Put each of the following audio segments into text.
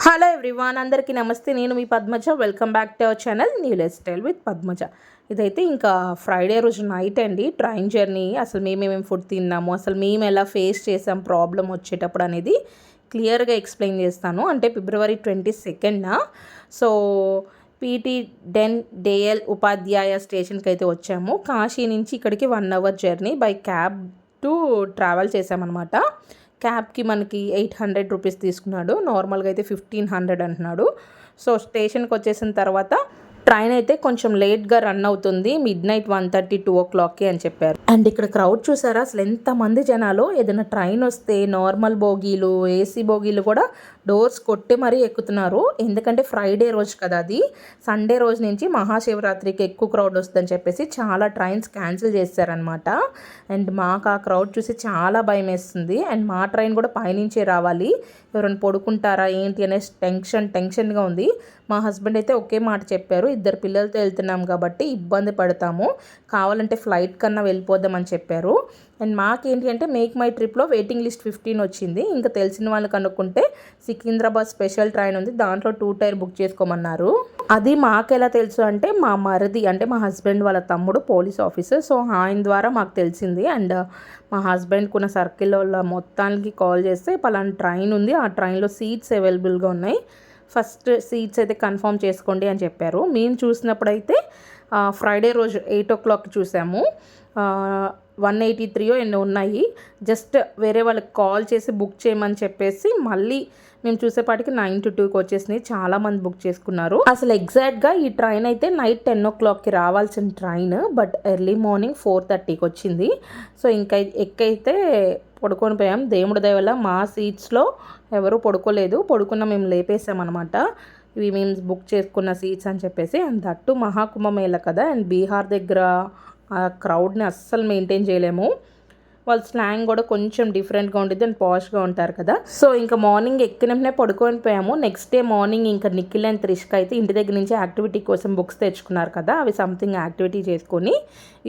Hello everyone, అందరికీ నమస్తే. నేను మీ Padmaja. Welcome back to our channel new life style with Padmaja. ఇదైతే ఇంకా ఫ్రైడే రోజు నైట్ అండి, ట్రైన్ జర్నీ. అసలు మేమేమేమి ఫుడ్ తిన్నాము, అసలు మేము ఎలా ఫేస్ చేసాం ప్రాబ్లం వచ్చేటప్పుడు అనేది క్లియర్గా ఎక్స్ప్లెయిన్ చేస్తాను. అంటే ఫిబ్రవరి 22న సో పీటీ డెన్ డేఎల్ ఉపాధ్యాయ స్టేషన్కి అయితే వచ్చాము. కాశీ నుంచి ఇక్కడికి 1 hour journey by cab to travel చేసామన్నమాట. క్యాబ్కి మనకి 800 రూపీస్ తీసుకున్నాడు. నార్మల్గా అయితే 1500 అంటున్నాడు. సో స్టేషన్కి వచ్చేసిన తర్వాత ట్రైన్ అయితే కొంచెం లేట్గా రన్ అవుతుంది. మిడ్నైట్ 1:30, 2 o'clockకి అని చెప్పారు. అండ్ ఇక్కడ క్రౌడ్ చూసారా, అసలు ఎంతమంది జనాలు. ఏదైనా ట్రైన్ వస్తే నార్మల్ బోగీలు, ఏసీ బోగీలు కూడా డోర్స్ కొట్టి మరీ ఎక్కుతున్నారు. ఎందుకంటే ఫ్రైడే రోజు కదా, అది సండే రోజు నుంచి మహాశివరాత్రికి ఎక్కువ క్రౌడ్ వస్తుందని చెప్పేసి చాలా ట్రైన్స్ క్యాన్సిల్ చేశారనమాట. అండ్ మాకు ఆ క్రౌడ్ చూసి చాలా భయం వేస్తుంది. అండ్ మా ట్రైన్ కూడా పైనుంచే రావాలి, ఎవరైనా పడుకుంటారా ఏంటి అనే టెన్షన్గా ఉంది. మా హస్బెండ్ అయితే ఒకే మాట చెప్పారు, 2 పిల్లలతో వెళ్తున్నాం కాబట్టి ఇబ్బంది పడతాము, కావాలంటే ఫ్లైట్ కన్నా వెళ్ళిపోదామని చెప్పారు. అండ్ మాకేంటి అంటే మేక్ మై ట్రిప్లో వెయిటింగ్ లిస్ట్ 15 వచ్చింది. ఇంకా తెలిసిన వాళ్ళకి అనుకుంటే సికింద్రాబాద్ స్పెషల్ ట్రైన్ ఉంది, దాంట్లో 2 టైర్ బుక్ చేసుకోమన్నారు. అది మాకెలా తెలుసు అంటే మా మరిది, అంటే మా హస్బెండ్ వాళ్ళ తమ్ముడు పోలీస్ ఆఫీసర్, సో ఆయన ద్వారా మాకు తెలిసింది. అండ్ మా హస్బెండ్కి ఉన్న సర్కిల్లో మొత్తానికి కాల్ చేస్తే పలానా ట్రైన్ ఉంది, ఆ ట్రైన్లో సీట్స్ అవైలబుల్గా ఉన్నాయి, ఫస్ట్ సీట్స్ అయితే కన్ఫర్మ్ చేసుకోండి అని చెప్పారు. మేము చూసినప్పుడైతే ఫ్రైడే రోజు 8 o'clock చూసాము. 183 ఎన్నో ఉన్నాయి. జస్ట్ వేరే వాళ్ళకి కాల్ చేసి బుక్ చేయమని చెప్పేసి మళ్ళీ మేము చూసేపాటికి 9 to 2కి వచ్చేసినాయి. చాలామంది బుక్ చేసుకున్నారు. అసలు ఎగ్జాక్ట్గా ఈ ట్రైన్ అయితే నైట్ 10 o'clockకి రావాల్సిన ట్రైన్, బట్ ఎర్లీ మార్నింగ్ 4:30కి వచ్చింది. సో ఇంకా ఎక్కైతే పడుకొని పోయాం. దేవుడి దయ వల్ల మా సీట్స్లో ఎవరు పడుకోలేదు, పడుకున్న మేము లేపేసామన్నమాట. ఇవి మేము బుక్ చేసుకున్న సీట్స్ అని చెప్పేసి. అండ్ దట్టు మహాకుంభమేళ కదా, అండ్ బీహార్ దగ్గర ఆ క్రౌడ్ని అస్సలు మెయింటైన్ చేయలేము. వాళ్ళ స్లాంగ్ కూడా కొంచెం డిఫరెంట్గా ఉంటుంది అండ్ పాష్గా ఉంటారు కదా. సో ఇంకా మార్నింగ్ ఎక్కినప్పుడే పడుకొని పోయాము. నెక్స్ట్ డే మార్నింగ్ ఇంకా నిఖిల్ అండ్ త్రిష్క అయితే ఇంటి దగ్గర నుంచి యాక్టివిటీ కోసం బుక్స్ తెచ్చుకున్నారు కదా, అవి సంథింగ్ యాక్టివిటీ చేసుకొని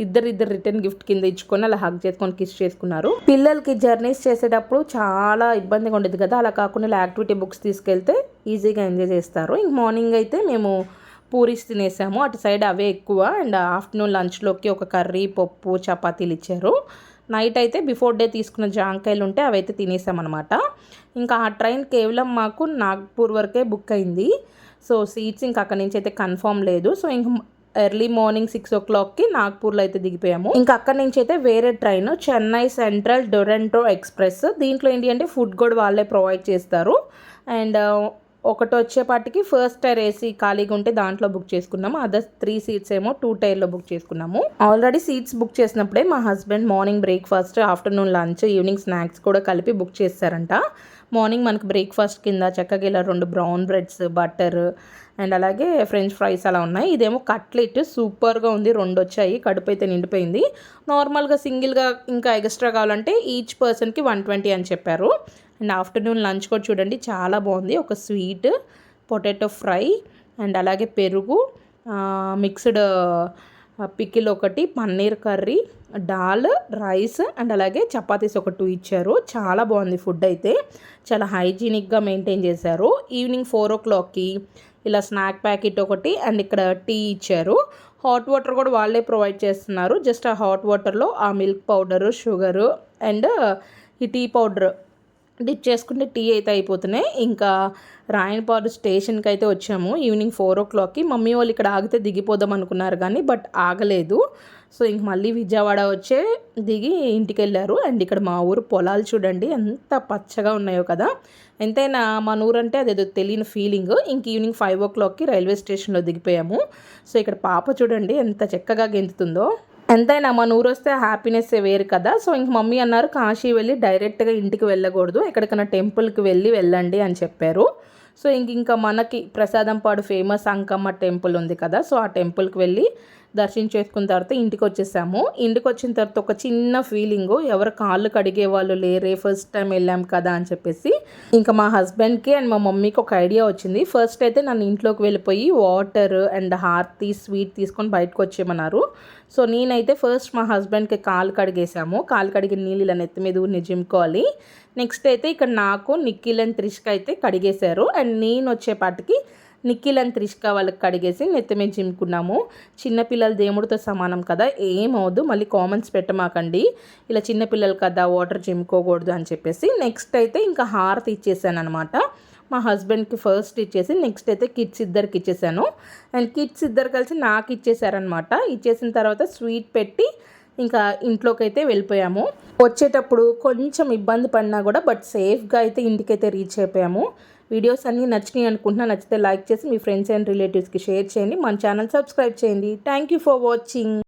ఇద్దరు రిటర్న్ గిఫ్ట్ కింద ఇచ్చుకొని అలా హగ్ చేసుకొని కిస్ చేసుకున్నారు. పిల్లలకి జర్నీస్ చేసేటప్పుడు చాలా ఇబ్బందిగా ఉండేది కదా, అలా కాకుండా ఇలా యాక్టివిటీ బుక్స్ తీసుకెళ్తే ఈజీగా ఎంజాయ్ చేస్తారు. ఇంక మార్నింగ్ అయితే మేము పూరీస్ తినేసాము, అటు సైడ్ అవే ఎక్కువ. అండ్ ఆఫ్టర్నూన్ లంచ్లోకి ఒక కర్రీ, పప్పు, చపాతీలు ఇచ్చారు. నైట్ అయితే బిఫోర్ డే తీసుకున్న జాంకాయలు ఉంటే అవైతే తినేసామన్నమాట. ఇంకా ఆ ట్రైన్ కేవలం మాకు నాగ్పూర్ వరకే బుక్ అయింది. సో సీట్స్ ఇంకా అక్కడి నుంచి అయితే కన్ఫర్మ్ లేదు. సో ఇంక ఎర్లీ మార్నింగ్ 6 o'clockకి నాగ్పూర్లో అయితే దిగిపోయాము. ఇంకా అక్కడి నుంచి అయితే వేరే train Chennai central Duronto express. దీంట్లో ఏంటి అంటే ఫుడ్ కూడా వాళ్ళే ప్రొవైడ్ చేస్తారు. అండ్ ఒకటి వచ్చేపాటికి ఫస్ట్ టైర్ ఏసీ ఖాళీగా ఉంటే దాంట్లో బుక్ చేసుకున్నాము. అదర్ 3 సీట్స్ ఏమో 2 టైర్లో బుక్ చేసుకున్నాము. ఆల్రెడీ సీట్స్ బుక్ చేసినప్పుడే మా husband morning breakfast, afternoon lunch, evening snacks కూడా కలిపి బుక్ చేస్తారంట. మార్నింగ్ మనకు బ్రేక్ఫాస్ట్ కింద చక్కగా ఇలా 2 బ్రౌన్ బ్రెడ్స్, బటర్ అండ్ అలాగే ఫ్రెంచ్ ఫ్రైస్ అలా ఉన్నాయి. ఇదేమో కట్లెట్ సూపర్గా ఉంది, 2 వచ్చాయి, కడుపు అయితే నిండిపోయింది. నార్మల్గా సింగిల్గా ఇంకా ఎక్స్ట్రా కావాలంటే ఈచ్ పర్సన్కి 120 అని చెప్పారు. అండ్ ఆఫ్టర్నూన్ లంచ్ కూడా చూడండి చాలా బాగుంది. ఒక స్వీట్ పొటాటో ఫ్రై అండ్ అలాగే పెరుగు, మిక్స్డ్ పికిల్ ఒకటి, paneer curry, dal, rice and అలాగే చపాతీస్ ఒక 2 ఇచ్చారు. చాలా బాగుంది ఫుడ్ అయితే, చాలా హైజీనిక్గా మెయింటైన్ చేశారు. ఈవినింగ్ 4 o'clockకి ఇలా స్నాక్ ప్యాకెట్ ఒకటి అండ్ ఇక్కడ టీ ఇచ్చారు. హాట్ వాటర్ కూడా వాళ్ళే ప్రొవైడ్ చేస్తున్నారు. జస్ట్ ఆ హాట్ వాటర్లో ఆ మిల్క్ పౌడరు, షుగరు అండ్ ఈ టీ పౌడర్ డిప్ చేసుకుంటే టీ అయితే అయిపోతున్నాయి. ఇంకా రాయనపాడు స్టేషన్కి అయితే వచ్చాము ఈవినింగ్ 4 o'clockకి. మమ్మీ వాళ్ళు ఇక్కడ ఆగితే దిగిపోదాం అనుకున్నారు కానీ బట్ ఆగలేదు. సో ఇంక మళ్ళీ విజయవాడ వచ్చే దిగి ఇంటికి వెళ్ళారు. అండ్ ఇక్కడ మా ఊరు పొలాలు చూడండి ఎంత పచ్చగా ఉన్నాయో కదా, ఎంతైనా మన ఊరు అంటే అదేదో తెలియని ఫీలింగ్. ఇంక ఈవినింగ్ 5 o'clockకి రైల్వే స్టేషన్లో దిగిపోయాము. సో ఇక్కడ పాప చూడండి ఎంత చక్కగా గెంతుతుందో. ఎంతైనా మన ఊరు వస్తే హ్యాపీనెస్ వేరు కదా. సో ఇంక మమ్మీ అన్నారు కాశీ వెళ్ళి డైరెక్ట్గా ఇంటికి వెళ్ళకూడదు, ఎక్కడికైనా టెంపుల్కి వెళ్ళండి అని చెప్పారు. సో ఇంకా మనకి ప్రసాదంపాడు ఫేమస్ అంకమ్మ టెంపుల్ ఉంది కదా, సో ఆ టెంపుల్కి వెళ్ళి దర్శనం చేసుకున్న తర్వాత ఇంటికి వచ్చేసాము. ఇంటికి వచ్చిన తర్వాత ఒక చిన్న ఫీలింగు, ఎవరు కాళ్ళు కడిగే వాళ్ళు లేరే, ఫస్ట్ టైం వెళ్ళాం కదా అని చెప్పేసి. ఇంకా మా హస్బెండ్కి అండ్ మా మమ్మీకి ఒక ఐడియా వచ్చింది. ఫస్ట్ అయితే నన్ను ఇంట్లోకి వెళ్ళిపోయి వాటర్ అండ్ హార్తి స్వీట్ తీసుకొని బయటకు వచ్చేయమన్నారు. సో నేనైతే ఫస్ట్ మా హస్బెండ్కి కాలు కడిగేసాము. కాలు కడిగిన నీళ్ళు ఇలా నెత్తి మీద నిజంకోవాలి. నెక్స్ట్ అయితే ఇక్కడ నాకు నిఖిల్ అండ్ త్రిష్క అయితే కడిగేశారు. అండ్ నేను వచ్చేపాటికి నిఖిల్ అండ్ త్రిష్క వాళ్ళకి కడిగేసి నెత్తమే జిమ్ముకున్నాము. చిన్నపిల్లలు దేవుడితో సమానం కదా, ఏమవద్దు, మళ్ళీ కామెంట్స్ పెట్టమాకండి ఇలా చిన్నపిల్లలు కదా వాటర్ జిమ్ముకోకూడదు అని చెప్పేసి. నెక్స్ట్ అయితే ఇంకా హారతి ఇచ్చేసాను అనమాట. మా హస్బెండ్కి ఫస్ట్ ఇచ్చేసి నెక్స్ట్ అయితే కిడ్స్ ఇద్దరికి ఇచ్చేసాను. అండ్ కిడ్స్ ఇద్దరు కలిసి నాకు ఇచ్చేసారనమాట. ఇచ్చేసిన తర్వాత స్వీట్ పెట్టి ఇంకా ఇంట్లోకి అయితే వెళ్ళిపోయాము. వచ్చేటప్పుడు కొంచెం ఇబ్బంది పడినా కూడా బట్ సేఫ్గా అయితే ఇంటికైతే రీచ్ అయిపోయాము. వీడియోస్ అన్నీ నచ్చినాయి అనుకుంటున్నా. నచ్చితే లైక్ చేసి మీ ఫ్రెండ్స్ అండ్ రిలేటివ్స్కి షేర్ చేయండి. మన ఛానల్ సబ్స్క్రైబ్ చేయండి. Thank you for watching.